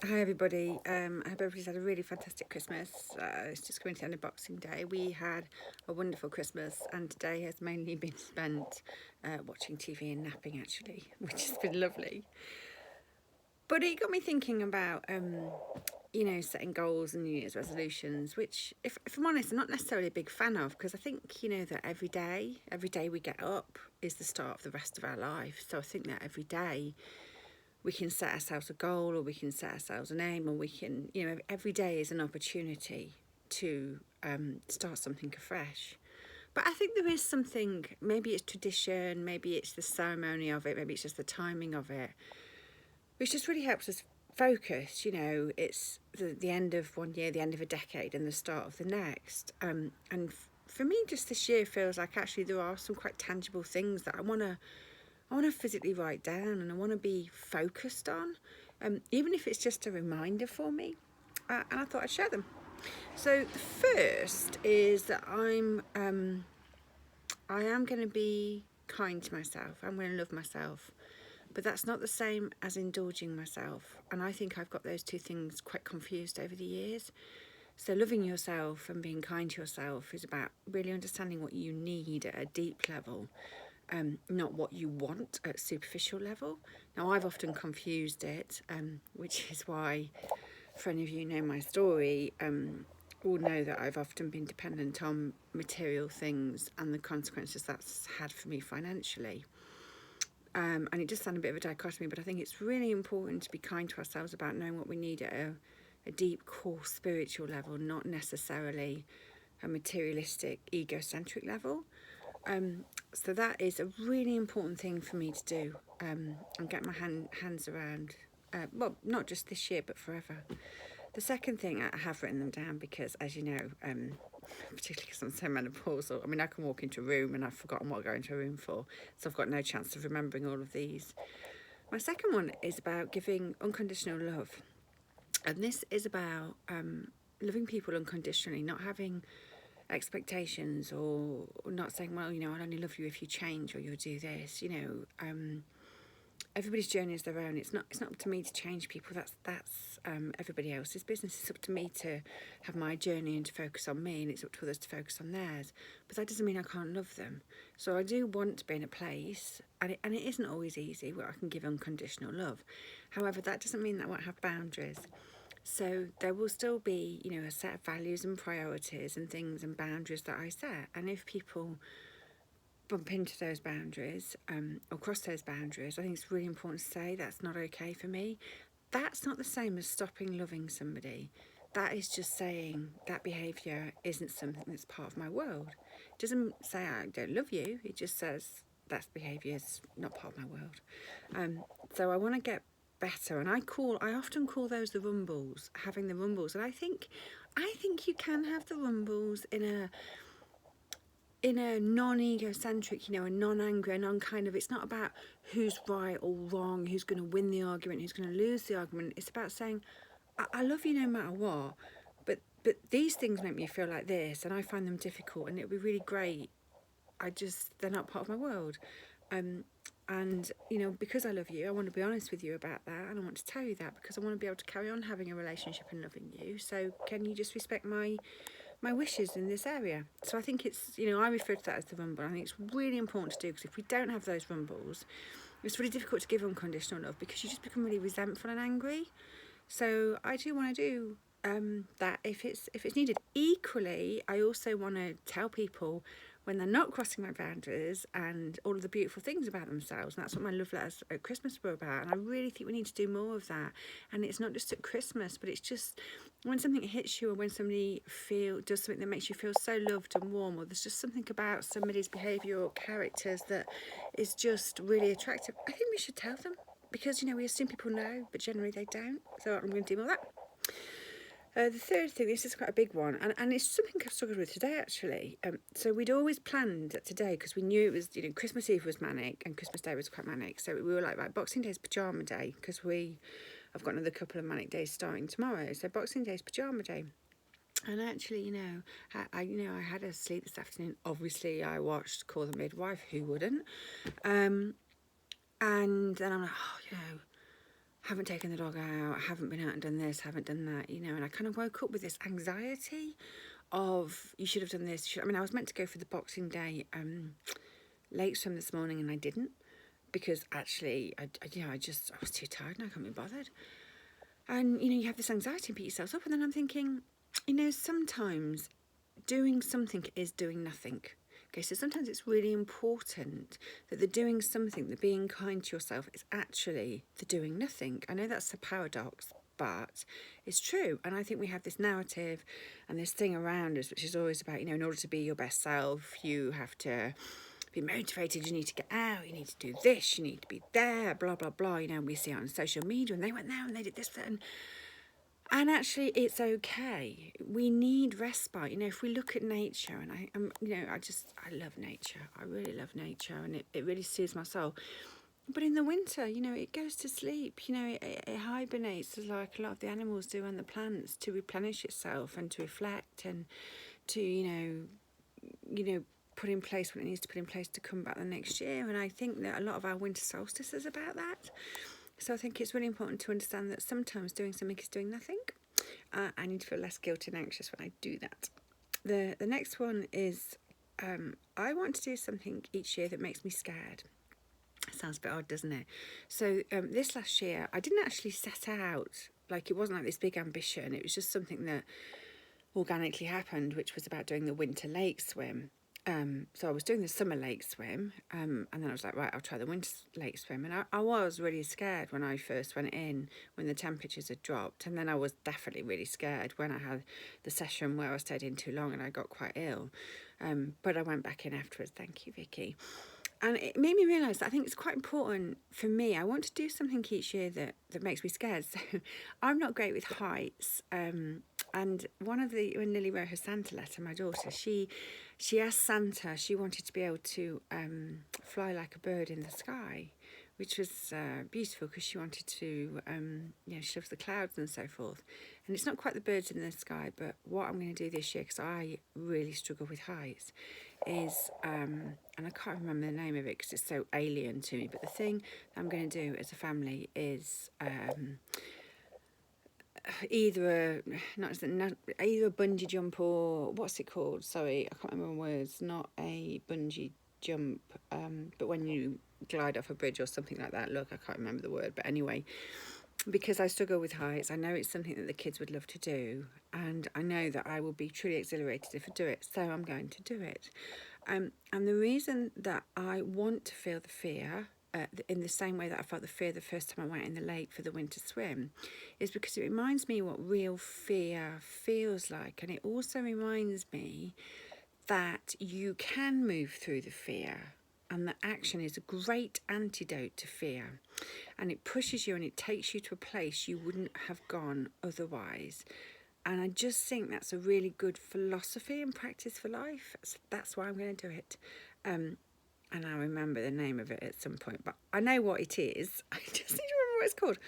Hi everybody, I hope everybody's had a really fantastic Christmas. It's just coming to the end of Boxing Day. We had a wonderful Christmas and today has mainly been spent watching TV and napping actually, which has been lovely. But it got me thinking about, setting goals and New Year's resolutions, which if I'm honest, I'm not necessarily a big fan of because I think, that every day we get up is the start of the rest of our life. So I think that every day we can set ourselves a goal or we can set ourselves an aim or we can, every day is an opportunity to start something afresh. But I think there is something, maybe it's tradition, maybe it's the ceremony of it, maybe it's just the timing of it, which just really helps us focus. It's the end of one year, the end of a decade and the start of the next. For me, just this year feels like actually there are some quite tangible things that I want to physically write down and I want to be focused on, even if it's just a reminder for me. And I thought I'd share them. So the first is that I am going to be kind to myself. I'm going to love myself, but that's not the same as indulging myself. And I think I've got those two things quite confused over the years. So loving yourself and being kind to yourself is about really understanding what you need at a deep level, not what you want at superficial level. Now, I've often confused it, which is why, for any of you who know my story, will know that I've often been dependent on material things and the consequences that's had for me financially. And it just sounds a bit of a dichotomy, but I think it's really important to be kind to ourselves about knowing what we need at a deep core spiritual level, not necessarily a materialistic egocentric level. So that is a really important thing for me to do, and get my hands around. Well, not just this year, but forever. The second thing, I have written them down because, as you know, particularly because I'm so menopausal, I mean, I can walk into a room and I've forgotten what I go into a room for, so I've got no chance of remembering all of these. My second one is about giving unconditional love, and this is about loving people unconditionally, not having expectations or not saying, well, I'll only love you if you change or you'll do this. Everybody's journey is their own. It's not up to me to change people. That's everybody else's business. It's up to me to have my journey and to focus on me, and it's up to others to focus on theirs. But that doesn't mean I can't love them. So I do want to be in a place, and it isn't always easy, where I can give unconditional love. However, that doesn't mean that I won't have boundaries. So there will still be, a set of values and priorities and things and boundaries that I set. And if people bump into those boundaries, or cross those boundaries, I think it's really important to say that's not okay for me. That's not the same as stopping loving somebody. That is just saying that behaviour isn't something that's part of my world. It doesn't say I don't love you. It just says that behaviour is not part of my world. So I want to get better, and I often call those the rumbles, having the rumbles. And I think you can have the rumbles in a non-egocentric, a non-angry, a non-kind of, it's not about who's right or wrong, who's going to win the argument, who's going to lose the argument. It's about saying, I love you no matter what, but these things make me feel like this, and I find them difficult, and it would be really great. They're not part of my world. And, because I love you, I want to be honest with you about that, and I want to tell you that because I want to be able to carry on having a relationship and loving you. So can you just respect my wishes in this area? So I think it's, I refer to that as the rumble. I think it's really important to do, because if we don't have those rumbles, it's really difficult to give unconditional love because you just become really resentful and angry. So I do want to do that if it's needed. Equally, I also want to tell people when they're not crossing my boundaries and all of the beautiful things about themselves. And that's what my love letters at Christmas were about. And I really think we need to do more of that. And it's not just at Christmas, but it's just when something hits you, or when somebody does something that makes you feel so loved and warm, or there's just something about somebody's behaviour or characters that is just really attractive, I think we should tell them. Because, we assume people know, but generally they don't. So I'm going to do more of that. The third thing, this is quite a big one, and it's something I've struggled with today, actually. So we'd always planned today, because we knew it was, Christmas Eve was manic and Christmas Day was quite manic. So we were like, right, Boxing Day's pyjama day, because I've got another couple of manic days starting tomorrow. So Boxing Day's pyjama day. And actually, I had a sleep this afternoon. Obviously, I watched Call the Midwife. Who wouldn't? And then I'm like, haven't taken the dog out, haven't been out and done this, haven't done that, you know, and I kind of woke up with this anxiety of, you should have done this. I mean, I was meant to go for the Boxing Day lake swim this morning, and I didn't, because actually, I was too tired and I couldn't be bothered. And, you know, you have this anxiety and beat yourself up, and then I'm thinking, you know, sometimes doing something is doing nothing. Okay, so sometimes it's really important that the doing something, the being kind to yourself, is actually the doing nothing. I know that's a paradox, but it's true. And I think we have this narrative and this thing around us, which is always about, you know, in order to be your best self, you have to be motivated, you need to get out, you need to do this, you need to be there, blah, blah, blah. You know, we see it on social media, and they went there and they did this, that, and actually, it's okay. We need respite. You know, if we look at nature, and I love nature. I really love nature, and it really soothes my soul. But in the winter, you know, it goes to sleep. You know, it hibernates, like a lot of the animals do, and the plants, to replenish itself and to reflect and to, you know, put in place what it needs to put in place to come back the next year. And I think that a lot of our winter solstice is about that. So I think it's really important to understand that sometimes doing something is doing nothing. I need to feel less guilty and anxious when I do that. The next one is I want to do something each year that makes me scared. Sounds a bit odd, doesn't it? So this last year, I didn't actually set out, like, it wasn't like this big ambition. It was just something that organically happened, which was about doing the winter lake swim. So I was doing the summer lake swim, and then I was like, right, I'll try the winter lake swim. And I was really scared when I first went in, when the temperatures had dropped. And then I was definitely really scared when I had the session where I stayed in too long and I got quite ill. But I went back in afterwards. Thank you, Vicky. And it made me realise that I think it's quite important for me. I want to do something each year that makes me scared. So I'm not great with heights. And when Lily wrote her Santa letter, my daughter, she asked Santa, she wanted to be able to fly like a bird in the sky, which was beautiful, because she wanted to, she loves the clouds and so forth. And it's not quite the birds in the sky, but what I'm going to do this year, because I really struggle with heights, is, and I can't remember the name of it because it's so alien to me, but the thing that I'm going to do as a family is either a bungee jump, or what's it called? Sorry, I can't remember the words. Not a bungee jump, but when you glide off a bridge or something like that. Look, I can't remember the word, but anyway, because I struggle with heights, I know it's something that the kids would love to do, and I know that I will be truly exhilarated if I do it, so I'm going to do it. And the reason that I want to feel the fear, in the same way that I felt the fear the first time I went in the lake for the winter swim, is because it reminds me what real fear feels like. And it also reminds me that you can move through the fear, and that action is a great antidote to fear. And it pushes you and it takes you to a place you wouldn't have gone otherwise. And I just think that's a really good philosophy and practice for life. So that's why I'm going to do it. And I'll remember the name of it at some point, but I know what it is. I just need to remember what it's called.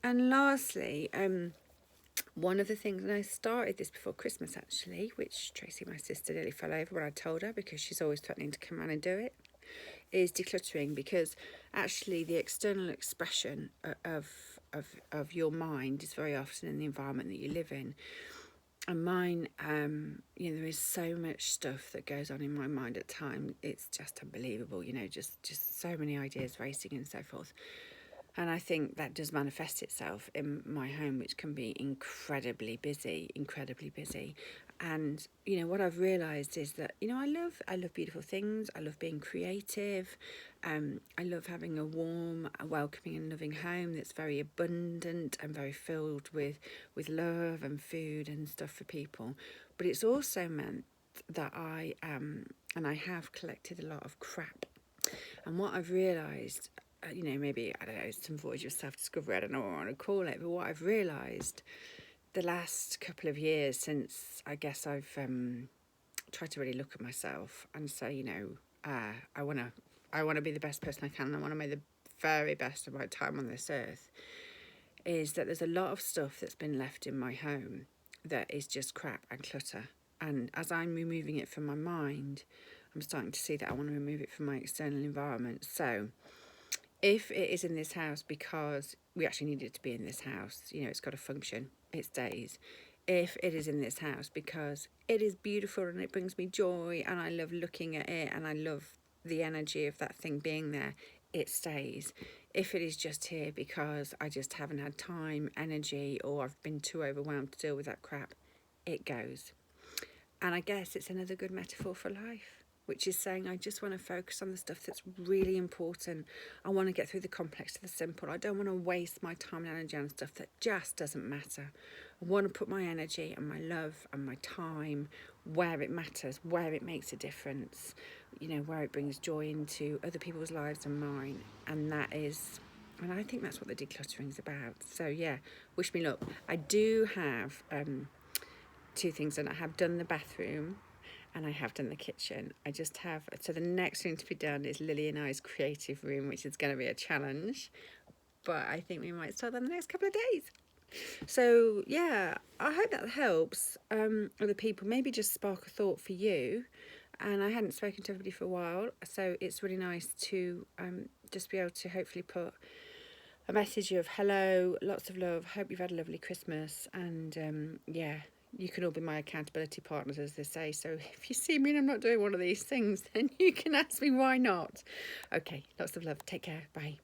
And lastly, one of the things, and I started this before Christmas actually, which Tracy, my sister, nearly fell over when I told her, because she's always threatening to come around and do it, is decluttering. Because actually the external expression of your mind is very often in the environment that you live in. And mine, there is so much stuff that goes on in my mind at times. It's just unbelievable, just so many ideas racing and so forth. And I think that does manifest itself in my home, which can be incredibly busy. And, what I've realised is that, I love beautiful things. I love being creative. I love having a warm, welcoming and loving home that's very abundant and very filled with love and food and stuff for people. But it's also meant that I am, and I have collected a lot of crap. And what I've realised, maybe, I don't know, some voyage of self-discovery, I don't know what I want to call it, but what I've realised the last couple of years since, I guess, I've tried to really look at myself and say, I want to be the best person I can. I want to make the very best of my time on this earth, is that there's a lot of stuff that's been left in my home that is just crap and clutter. And as I'm removing it from my mind, I'm starting to see that I want to remove it from my external environment. So If it is in this house because we actually need it to be in this house, you know, it's got to function, it stays. If it is in this house because it is beautiful and it brings me joy and I love looking at it and I love the energy of that thing being there, it stays. If it is just here because I just haven't had time, energy, or I've been too overwhelmed to deal with that crap, it goes. And I guess it's another good metaphor for life, which is saying I just want to focus on the stuff that's really important. I want to get through the complex to the simple. I don't want to waste my time and energy on stuff that just doesn't matter. I want to put my energy and my love and my time where it matters, where it makes a difference, you know, where it brings joy into other people's lives and mine. And that is, and I think that's what the decluttering is about. So yeah, wish me luck. I do have two things done. I have done the bathroom and I have done the kitchen. I just have, so the next thing to be done is Lily and I's creative room, which is going to be a challenge, but I think we might start that in the next couple of days. So yeah, I hope that helps other people, maybe just spark a thought for you. And I hadn't spoken to everybody for a while, so it's really nice to just be able to hopefully put a message of hello, lots of love, hope you've had a lovely Christmas, and yeah, you can all be my accountability partners, as they say. So if you see me and I'm not doing one of these things, then you can ask me why not. Okay, lots of love. Take care. Bye.